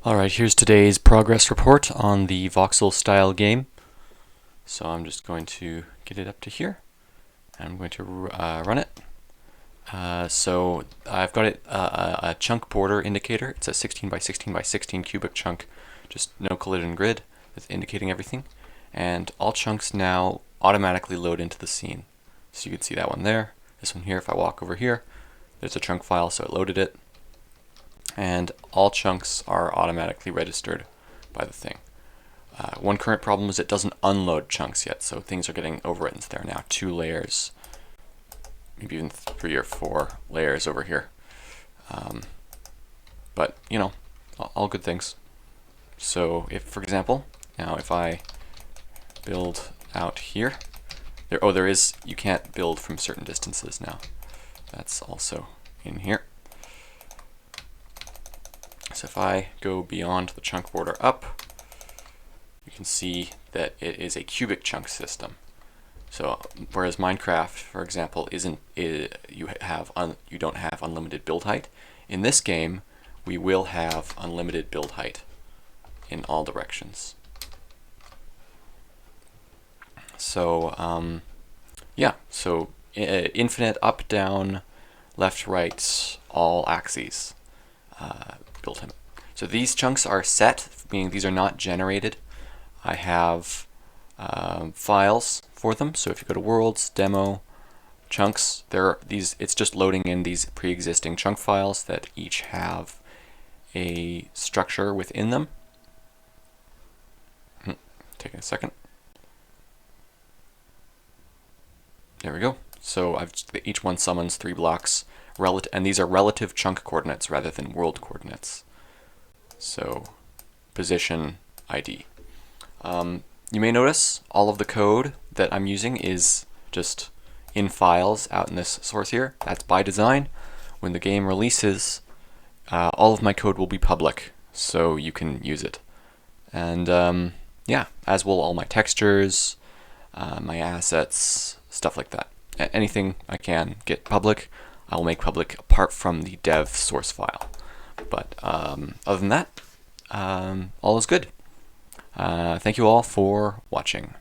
Alright, here's today's progress report on the voxel style game. So I'm just going to get it up to here. I'm going to run it. So I've got it a chunk border indicator. It's a 16 by 16 by 16 cubic chunk, just no collision grid with indicating everything. And all chunks now automatically load into the scene. So you can see that one there. This one here, if I walk over here, there's a chunk file, so it loaded it. And all chunks are automatically registered by the thing. One current problem is it doesn't unload chunks yet, so things are getting overwritten. So there are now 2 layers, maybe even 3 or 4 layers over here. But, you know, all good things. So if, for example, now if I build out here, there is, you can't build from certain distances now. That's also in here. So if I go beyond the chunk border up, you can see that it is a cubic chunk system. So whereas Minecraft, for example, you don't have unlimited build height, in this game we will have unlimited build height in all directions. So yeah, so infinite up, down, left, right, all axes. Build him. So these chunks are set, meaning these are not generated. I have files for them. So if you go to worlds, demo, chunks, it's just loading in these pre-existing chunk files that each have a structure within them. Taking a second. There we go. So each one summons 3 blocks. And these are relative chunk coordinates rather than world coordinates. So position ID. You may notice all of the code that I'm using is just in files out in this source here. That's by design. When the game releases, all of my code will be public, so you can use it. And yeah, as will all my textures, my assets, stuff like that. Anything I can get public, I will make public apart from the dev source file. But other than that, all is good. Thank you all for watching.